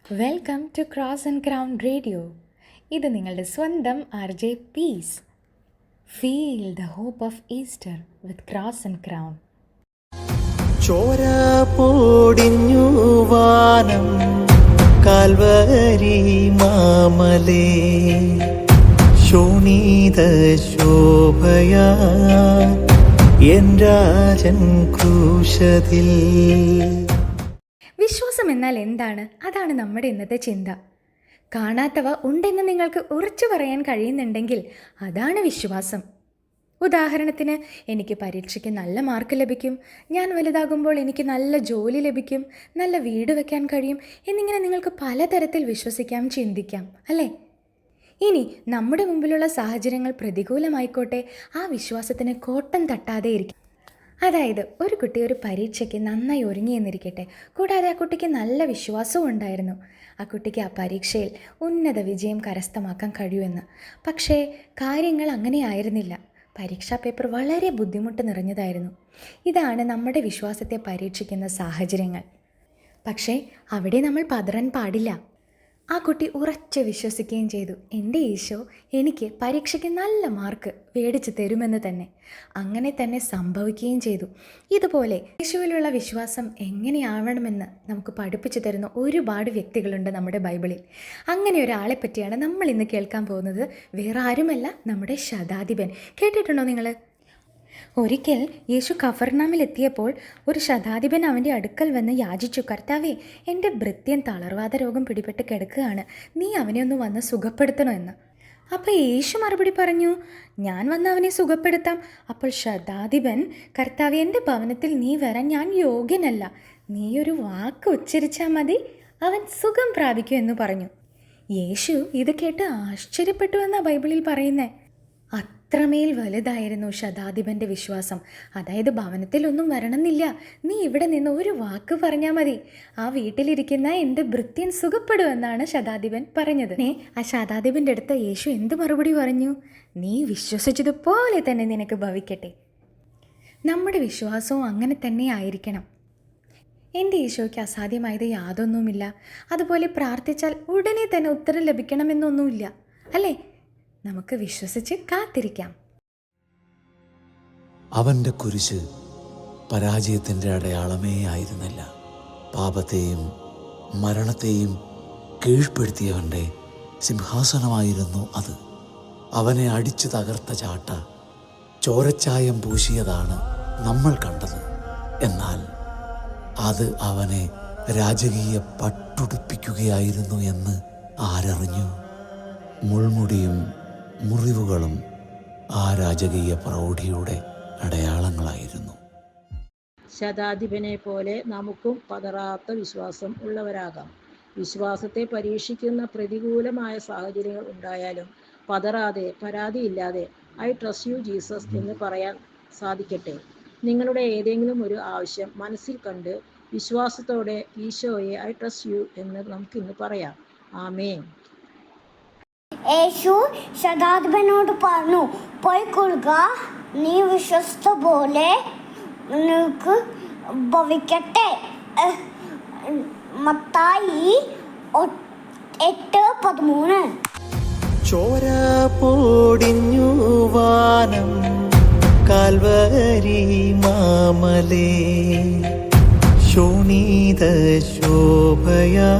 Welcome to cross and crown radio. ഇത് നിങ്ങളുടെ സ്വന്തം RJ Peace. Feel the hope of Easter with cross and crown. ചോര പൊടിഞ്ഞു വാനം കാൽവരി മാമലേ ശോണിത ശോഭയാ എൻ രാജൻ ക്രൂശതിൽ. വിശ്വാസം എന്നാൽ എന്താണ്? അതാണ് നമ്മുടെ ഇന്നത്തെ ചിന്ത. കാണാത്തവ ഉണ്ടെന്ന് നിങ്ങൾക്ക് ഉറച്ചു പറയാൻ കഴിയുന്നുണ്ടെങ്കിൽ അതാണ് വിശ്വാസം. ഉദാഹരണത്തിന്, എനിക്ക് പരീക്ഷയ്ക്ക് നല്ല മാർക്ക് ലഭിക്കും, ഞാൻ വലുതാകുമ്പോൾ എനിക്ക് നല്ല ജോലി ലഭിക്കും, നല്ല വീട് വയ്ക്കാൻ കഴിയും എന്നിങ്ങനെ നിങ്ങൾക്ക് പലതരത്തിൽ വിശ്വസിക്കാം, ചിന്തിക്കാം, അല്ലേ? ഇനി നമ്മുടെ മുമ്പിലുള്ള സാഹചര്യങ്ങൾ പ്രതികൂലമായിക്കോട്ടെ, ആ വിശ്വാസത്തിന് കോട്ടം തട്ടാതെ ഇരിക്കും. അതായത്, ഒരു കുട്ടി ഒരു പരീക്ഷയ്ക്ക് നന്നായി ഒരുങ്ങിയെന്നിരിക്കട്ടെ, കൂടാതെ ആ കുട്ടിക്ക് നല്ല വിശ്വാസവും ഉണ്ടായിരുന്നു ആ കുട്ടിക്ക് ആ പരീക്ഷയിൽ ഉന്നത വിജയം കരസ്ഥമാക്കാൻ കഴിയുമെന്ന്. പക്ഷേ കാര്യങ്ങൾ അങ്ങനെയായിരുന്നില്ല. പരീക്ഷാ പേപ്പർ വളരെ ബുദ്ധിമുട്ട് നിറഞ്ഞതായിരുന്നു. ഇതാണ് നമ്മുടെ വിശ്വാസത്തെ പരീക്ഷിക്കുന്ന സാഹചര്യങ്ങൾ. പക്ഷേ അവിടെ നമ്മൾ പതറാൻ പാടില്ല. ആ കുട്ടി ഉറച്ച് വിശ്വസിക്കുകയും ചെയ്തു, എൻ്റെ ഈശോ എനിക്ക് പരീക്ഷയ്ക്ക് നല്ല മാർക്ക് മേടിച്ച് തരുമെന്ന് തന്നെ. അങ്ങനെ തന്നെ സംഭവിക്കുകയും ചെയ്തു. ഇതുപോലെ യേശുവിലുള്ള വിശ്വാസം എങ്ങനെയാവണമെന്ന് നമുക്ക് പഠിപ്പിച്ചു തരുന്ന ഒരുപാട് വ്യക്തികളുണ്ട് നമ്മുടെ ബൈബിളിൽ. അങ്ങനെ ഒരാളെ പറ്റിയാണ് നമ്മൾ ഇന്ന് കേൾക്കാൻ പോകുന്നത്. വേറെ ആരുമല്ല, നമ്മുടെ ശതാധിപൻ. കേട്ടിട്ടുണ്ടോ നിങ്ങൾ? ഒരിക്കൽ യേശു കഫർനാമിലെത്തിയപ്പോൾ ഒരു ശതാധിപൻ അവൻ്റെ അടുക്കൽ വന്ന് യാചിച്ചു, കർത്താവേ, എൻ്റെ ഭൃത്യൻ തളർവാദ രോഗം പിടിപെട്ട് കിടക്കുകയാണ്, നീ അവനെ ഒന്ന് വന്ന് സുഖപ്പെടുത്തണമെന്ന്. അപ്പോൾ യേശു മറുപടി പറഞ്ഞു, ഞാൻ വന്ന് അവനെ സുഖപ്പെടുത്താം. അപ്പോൾ ശതാധിപൻ, കർത്താവേ, എൻ്റെ ഭവനത്തിൽ നീ വരാൻ ഞാൻ യോഗ്യനല്ല, നീ ഒരു വാക്ക് ഉച്ചരിച്ചാൽ മതി, അവൻ സുഖം പ്രാപിക്കും എന്ന് പറഞ്ഞു. യേശു ഇത് കേട്ട് ആശ്ചര്യപ്പെട്ടു എന്നാണ് ബൈബിളിൽ പറയുന്നത്. അത്രമേൽ വലുതായിരുന്നു ശതാധിപൻ്റെ വിശ്വാസം. അതായത്, ഭവനത്തിലൊന്നും വരണമെന്നില്ല, നീ ഇവിടെ നിന്ന് ഒരു വാക്ക് പറഞ്ഞാൽ മതി, ആ വീട്ടിലിരിക്കുന്ന എൻ്റെ ഭൃത്യൻ സുഖപ്പെടുമെന്നാണ് ശതാധിപൻ പറഞ്ഞത്. ആ ശതാധിപൻ്റെ അടുത്ത് യേശു എന്ത് മറുപടി പറഞ്ഞു? നീ വിശ്വസിച്ചതുപോലെ തന്നെ നിനക്ക് ഭവിക്കട്ടെ. നമ്മുടെ വിശ്വാസവും അങ്ങനെ തന്നെ ആയിരിക്കണം. എൻ്റെ ഈശോയ്ക്ക് അസാധ്യമായത് യാതൊന്നുമില്ല. അതുപോലെ പ്രാർത്ഥിച്ചാൽ ഉടനെ തന്നെ ഉത്തരം ലഭിക്കണമെന്നൊന്നുമില്ല, അല്ലേ? നമുക്ക് വിശ്വസിച്ച് കാത്തിരിക്കാം. അവൻ്റെ കുരിശ് പരാജയത്തിൻ്റെ അടയാളമേ ആയിരുന്നില്ല. പാപത്തെയും മരണത്തെയും കീഴ്പ്പെടുത്തിയവൻ്റെ സിംഹാസനമായിരുന്നു അത്. അവനെ അടിച്ചു തകർത്ത ചാട്ട ചോരച്ചായം പൂശിയതാണ് നമ്മൾ കണ്ടത്. എന്നാൽ അത് അവനെ രാജകീയ പട്ടുടുപ്പിക്കുകയായിരുന്നു എന്ന് ആരറിഞ്ഞു? മുൾമുടിയും മുറിവുകളും ആ രാജകീയ പ്രൗഢിയുടെ അടയാളങ്ങളായിരുന്നു. ശതാധിപനെ പോലെ നമുക്കും പതറാത്ത വിശ്വാസം ഉള്ളവരാകാം. വിശ്വാസത്തെ പരീക്ഷിക്കുന്ന പ്രതികൂലമായ സാഹചര്യങ്ങൾ ഉണ്ടായാലും പതറാതെ, പരാതിയില്ലാതെ ഐ ട്രസ്റ്റ് യു ജീസസ് എന്ന് പറയാൻ സാധിക്കട്ടെ. നിങ്ങളുടെ ഏതെങ്കിലും ഒരു ആവശ്യം മനസ്സിൽ കണ്ട് വിശ്വാസത്തോടെ ഈശോയെ ഐ ട്രസ്റ്റ് യു എന്ന് നമുക്കിന്ന് പറയാം. ആമേൻ. യേശു ശതാധിപനോട് പറഞ്ഞു, പോയിക്കൊള്ളുക, നീ വിശ്വസിച്ച പോലെ നിനക്ക് ഭവിക്കട്ടെ. മത്തായി 8:13. ചോര പൊടിഞ്ഞു വാനം കാൽവരി മാമലേ ശോണിത ശോഭയാ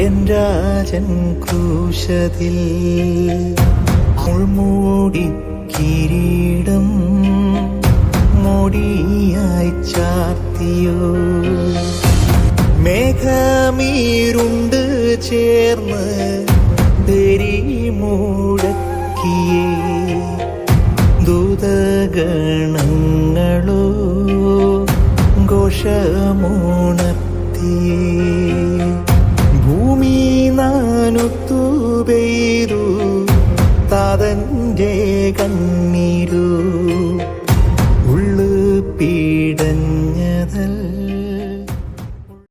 എൻ രാജൻ ക്രൂശതിൽ. മുൾമൂടി കിരീടം മോടിയായി ചാർത്തിയോ, മേഘമീരുണ്ട് ചേർന്ന് തെരി മുഴക്കിയേ, ദൂതഗണങ്ങളോ ഘോഷമുണർത്തിയേ.